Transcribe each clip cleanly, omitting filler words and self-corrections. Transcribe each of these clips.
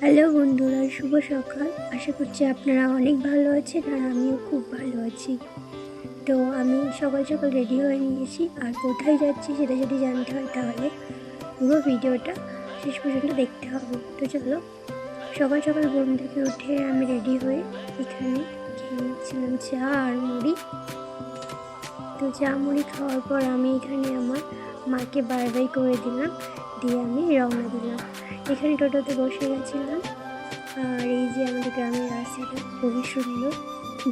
Hello বন্ধুরা, শুভ সকাল। আশা করছি আপনারা অনেক ভালো আছেন আর আমিও খুব ভালো আছি। তো আমি সকাল সকাল রেডি হয়ে নিয়েছি, আর কোথায় যাচ্ছি সেটা যদি জানতে হয় তাহলে পুরো ভিডিওটা শেষ পর্যন্ত দেখতে হবে। তো চলো, সকাল সকাল ঘুম থেকে উঠে আমি রেডি হয়ে এখানে খেয়ে নিচ্ছিলাম চা আর মুড়ি। তো চা মুড়ি খাওয়ার পর আমি এখানে আমার মাকে বাই বাই করে দিলাম, দিয়ে আমি রওনা দিলাম। এখানে টোটোতে বসে গেছিলাম। আর এই যে আমাদের গ্রামের রাস্তাটা খুবই সুন্দর।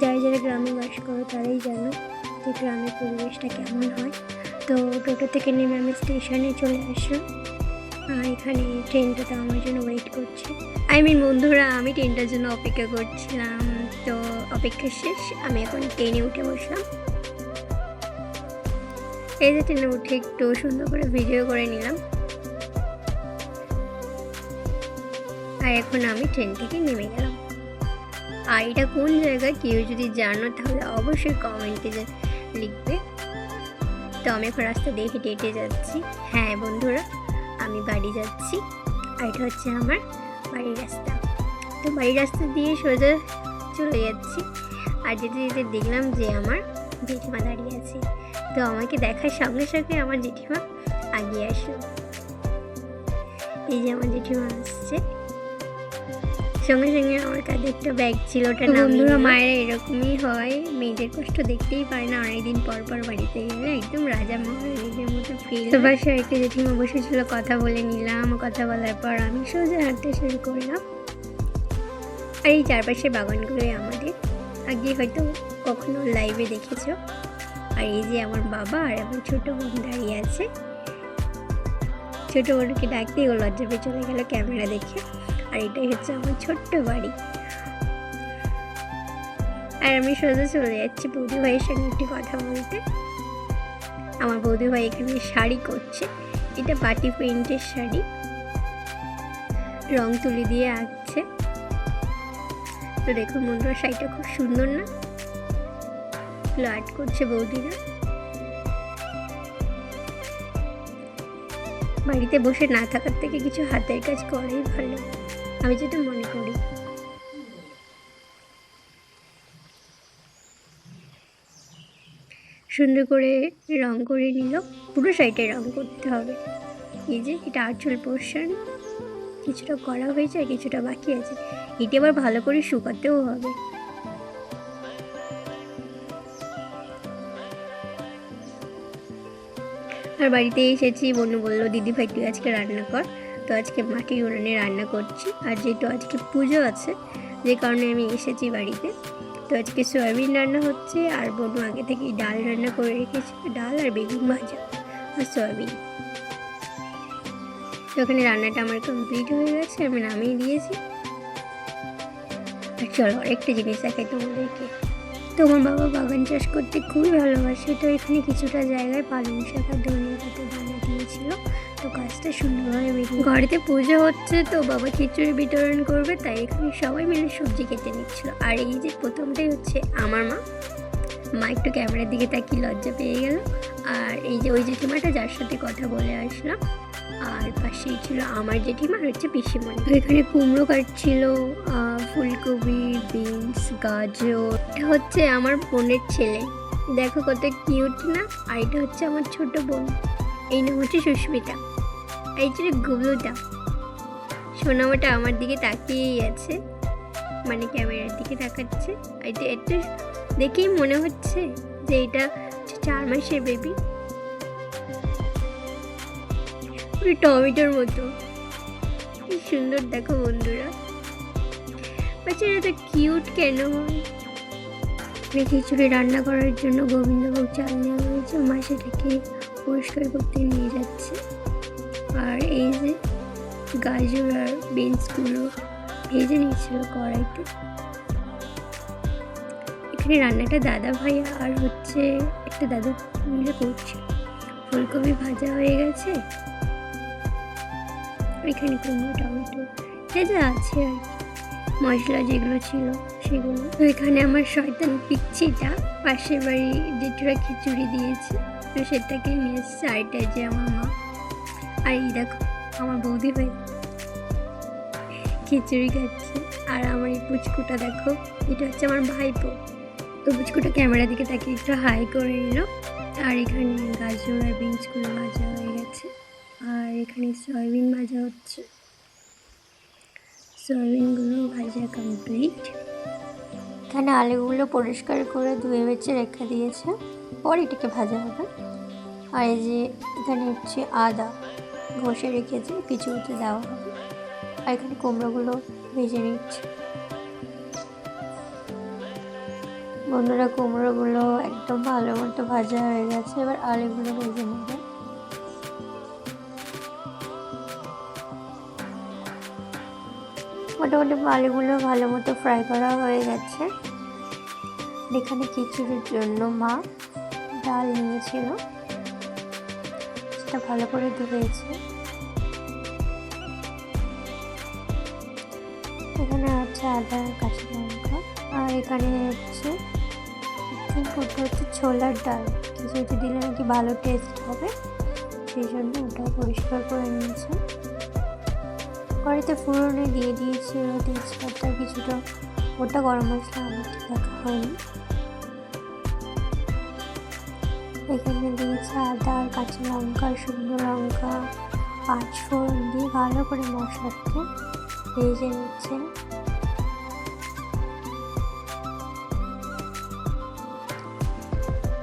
যারা যারা গ্রামে বাস করো তারাই জানো যে গ্রামের পরিবেশটা কেমন হয়। তো টোটো থেকে নেমে আমি স্টেশনে চলে আসলাম, আর এখানে ট্রেনটা তো আমার জন্য ওয়েট করছে। বন্ধুরা, আমি ট্রেনটার জন্য অপেক্ষা করছিলাম। তো অপেক্ষা শেষ, আমি এখন ট্রেনে উঠে বসলাম। এই যে ট্রেনে উঠে একটু সুন্দর করে ভিডিও করে নিলাম। আর এখন আমি ট্রেন থেকে নেমে গেলাম। আর এটা কোন জায়গায় কেউ যদি জানো তাহলে অবশ্যই কমেন্টে লিখবে। তো আমি এখন রাস্তা দিয়ে হেঁটে হেঁটে যাচ্ছি। হ্যাঁ বন্ধুরা, আমি বাড়ি যাচ্ছি, আর এটা হচ্ছে আমার বাড়ির রাস্তা। তো বাড়ির রাস্তা দিয়ে সোজা চলে যাচ্ছি, আর যেতে যেতে দেখলাম যে আমার জেঠিমা দাঁড়িয়ে আছে। তো আমাকে দেখার সঙ্গে সঙ্গে আমার জেঠিমা আগিয়ে আসলো। এই যে আমার জেঠিমা আসছে, সঙ্গে সঙ্গে আমার কাঁধে একটা ব্যাগ ছিল, ওটা বন্ধুরা মায়েরা এরকমই হয়, মেয়েদের কষ্ট দেখতেই পারে না। অনেকদিন পর পর বাড়িতে গেলে একদম রাজা মহারানীদের মতো ফিল। তো বাসায় একটা জেঠিমা বসেছিল, কথা বলে নিলাম। কথা বলার পর আমি সোজা হাঁটতে শুরু করলাম। আর এই চারপাশের বাগানগুলোই আমাদের, আগে হয়তো কখনো লাইভে দেখেছো। আর এই যে আমার বাবা আর আমার ছোট বোন দাঁড়িয়ে আছে। ছোট বোনকে ডাকতে ও লজ্জা পেয়ে চলে গেল ক্যামেরা দেখে। আর এটাই হচ্ছে আমার ছোট্ট বাড়ি। আর আমি সোজা চলে যাচ্ছি বৌদি ভাইয়ের সঙ্গে একটি কথা বলতে। আমার বৌদি ভাই এখানে শাড়ি করছে, এটা পাটি প্রিন্টের শাড়ি, রং তুলি দিয়ে আঁকছে। তো দেখুন বন্ধুরা, শাড়িটা খুব সুন্দর না? আর্ট করছে বৌদিরা। বাড়িতে বসে না থাকার থেকে কিছু হাতের কাজ করাই ভালো, আমি যেটা মনে করি। সুন্দর করে রং করে নিল, পুরো শাড়িটায় রং করতে হবে। এই যে এটা আঁচল পোর্শন, কিছুটা করা হয়েছে আর কিছুটা বাকি আছে। এটা আবার ভালো করে শুকাতেও হবে। আর বাড়িতে এসেছি, বোনু বললো দিদি ভাই তুই আজকে রান্না কর। তো আজকে মাটির উনানে রান্না করছি। আর যেহেতু আজকে পুজো আছে, যে কারণে আমি এসেছি বাড়িতে। তো আজকে সয়াবিন রান্না হচ্ছে, আর বোনু আগে থেকেই ডাল রান্না করে রেখেছি, ডাল আর বেগুন ভাজা আর সয়াবিন। তো ওখানে রান্নাটা আমার কমপ্লিট হয়ে গেছে, আমি নামিয়ে দিয়েছি। আর চলো আরেকটা জিনিস দেখাই তোমাদেরকে। তোমার বাবা বাগান চাষ করতে খুবই ভালোবাসে। তো এখানে কিছুটা জায়গায় পালং শাক আর ধনিয়া পাতা দানা দিয়েছিল। তো গাছটা সুন্দরভাবে বেরিয়ে, ঘরেতে পুজো হচ্ছে তো বাবা খিচুড়ি বিতরণ করবে, তাই এখানে সবাই মিলে সবজি কেটে নিচ্ছিল। আর এই যে প্রথমটাই হচ্ছে আমার মা একটু ক্যামেরার দিকে তাকিয়ে লজ্জা পেয়ে গেল। আর এই যে ওই জেঠিমাটা যার সাথে কথা বলে আসলাম, আর পাশেই ছিল আমার জেঠিমা আর হচ্ছে পিসিমণি। এখানে কুমড়ো কাটছিল, ফুলকপি, বিনস, গাজর। এটা হচ্ছে আমার বোনের ছেলে, দেখো কত কিউট না? আর এটা হচ্ছে আমার ছোট বোন, এই নাম হচ্ছে সুস্মিতা। আর এই ছিল গুবলুটা, সোনামাটা আমার দিকে তাকিয়েই আছে, মানে ক্যামেরার দিকে তাকাচ্ছে। আর এটা একটু দেখেই মনে হচ্ছে যে এটা 4 মাসের বেবি, টমেটোর মতো। কি সুন্দর দেখো বন্ধুরা, বাচ্চারা তো কিউট কেন হয়। খিচুড়ি রান্না করার জন্য গোবিন্দভোগ চাল নেওয়া হয়েছে, মা সেটাকে পরিষ্কার করতে নিয়ে যাচ্ছে। আর এই যে গাজর আর বিনসগুলো ভেজে নিয়েছিল কড়াইতে। এখানে রান্নাটা দাদা ভাই আর হচ্ছে একটা দাদু মিলে করছে। ফুলকপি ভাজা হয়ে গেছে, এখানে কুমড়ো, টমেটো যা আছে আর কি, মশলা যেগুলো ছিল সেগুলো। তো এখানে আমার শয়তান পিচ্ছিটা পাশের বাড়ি জেঠুরা খিচুড়ি দিয়েছে, তো সেটাকে নিয়ে এসছে। আর এটা যে আমার মা। আর এই দেখো আমার বৌদি ভাই খিচুড়ি খাচ্ছে। আর আমার এই পুচকুটা দেখো, এটা হচ্ছে আমার ভাইপো। তো পুচকুটা ক্যামেরা দিকে তাকে একটু হাই করে নিল। আর এখানে গাজর আর বিনসগুলো ভাজা হয়ে গেছে। আর এখানে সয়াবিন ভাজা হচ্ছে, সয়াবিনগুলো ভাজা কমপ্লিট। এখানে আলুগুলো পরিষ্কার করে ধুয়ে বেছে রেখে দিয়েছে, পর এটাকে ভাজা হবে। আর এই যে এখানে হচ্ছে আদা ঘষে রেখেছে, খিচুড়িতে দেওয়া হবে। আর এখানে কুমড়োগুলো ভেজে নিচ্ছে। বন্ধুরা, কুমড়োগুলো একদম ভালো মতো ভাজা হয়ে গেছে, এবার আলুগুলো ভেজে নেবে। মোটামুটি আলুগুলো ভালো মতো ফ্রাই করা হয়ে গেছে। এখানে খিচুড়ির জন্য মা ডাল নিয়েছিল, সেটা ভালো করে ধুয়েছে। এখানে আছে আদা কাঁচা লঙ্কা। আর এখানে হচ্ছে ছোলার ডাল, খিচুড়িতে দিলে নাকি ভালো টেস্ট হবে, সেই জন্য ওটাও পরিষ্কার করে নিয়েছে। কড়াইতে ফোড়নে দিয়ে দিয়েছিল তেজপাতা, কিছুটা গোটা গরম মশলা, আমার দেখা হয়নি। এখানে দিয়েছে আদা আর কাঁচা লঙ্কা, শুকনো লঙ্কা, 5 ফোড়ন দিয়ে ভালো করে মশলাটাকে ভেজে নিচ্ছে।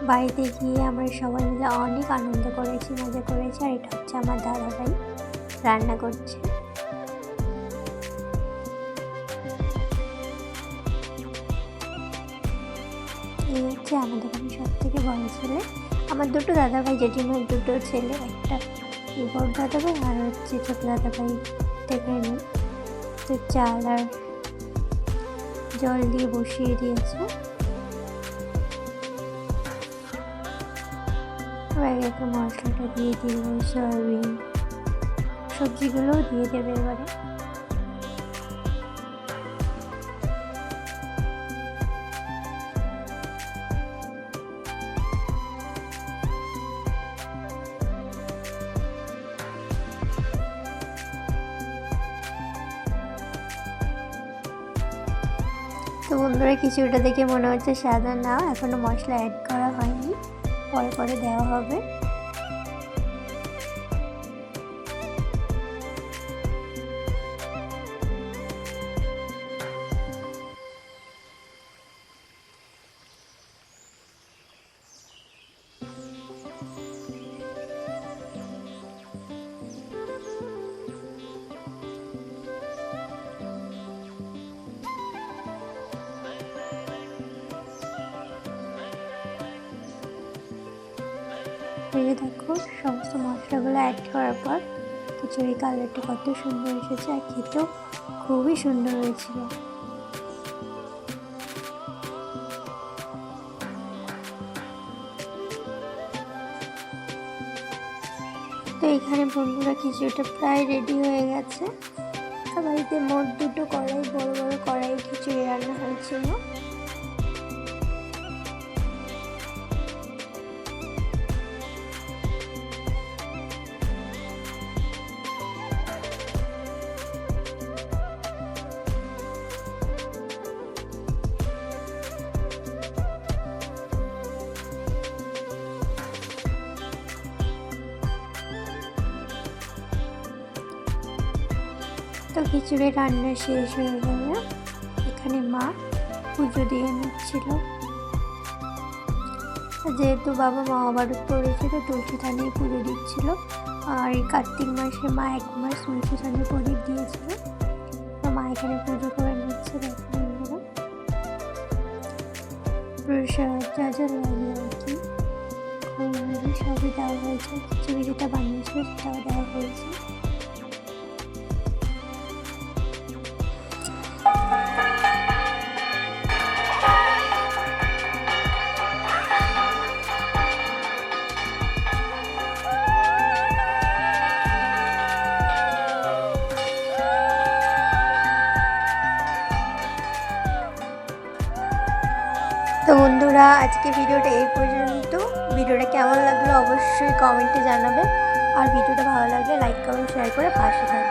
বাড়িতে গিয়ে আমরা সবাই মিলে অনেক আনন্দ করেছি, মজা করেছি। আর এটা হচ্ছে আমার দাদাভাই রান্না করছে। এই হচ্ছে আমাদের বাড়ির সব থেকে বড় ছেলে। আমার দুটো দাদাভাই, জেঠিমার দুটো ছেলে, একটা বড় দাদাভাই আর হচ্ছে ছোট দাদাভাই থেকে নেই। তো চাল আর জল দিয়ে বসিয়ে দিয়েছে। এবার মশলাটা দিয়ে দিব, সয়াবিন সবজিগুলোও দিয়ে দেবে এবারে। তো বন্ধুরা, খিচুড়িটা দেখে মনে হচ্ছে সাদা না, এখনো মশলা অ্যাড করা হয়নি, পরে পরে দেওয়া হবে। এই দেখো, সমস্ত মশলাগুলো অ্যাড করার পর খিচুড়ির কালারটা কত সুন্দর এসেছে, আর খেতেও খুবই সুন্দর হয়েছিল। তো এখানে বন্ধুরা খিচুড়িটা প্রায় রেডি হয়ে গেছে। বাড়িতে মোট 2টো কড়াই, বড় বড় কড়াই খিচুড়ি রান্না হয়েছিল। তো খিচুড়ি রান্না শেষ হয়ে গেল। এখানে মা পুজো দিয়ে নিচ্ছিল, যেহেতু বাবা মহাভারত পড়েছিল, তুলসী থানেই পুজো দিচ্ছিল। আর এই কার্তিক মাসে মা 1 মাস তুলসী থানে প্রদীপ দিয়েছিল, তো মা এখানে পুজো করে নিচ্ছে। প্রসাদ যা যা লাগে আর কি, সবই দেওয়া হয়েছে। খিচুড়ি যেটা বানিয়েছিল সেটাও দেওয়া হয়েছে। তো বন্ধুরা, আজকে ভিডিওটা এই পর্যন্ত। ভিডিওটা কেমন লাগলো অবশ্যই কমেন্টে জানাবে। আর ভিডিওটা ভালো লাগলে লাইক কমেন্ট শেয়ার করে পাশে থাকবে।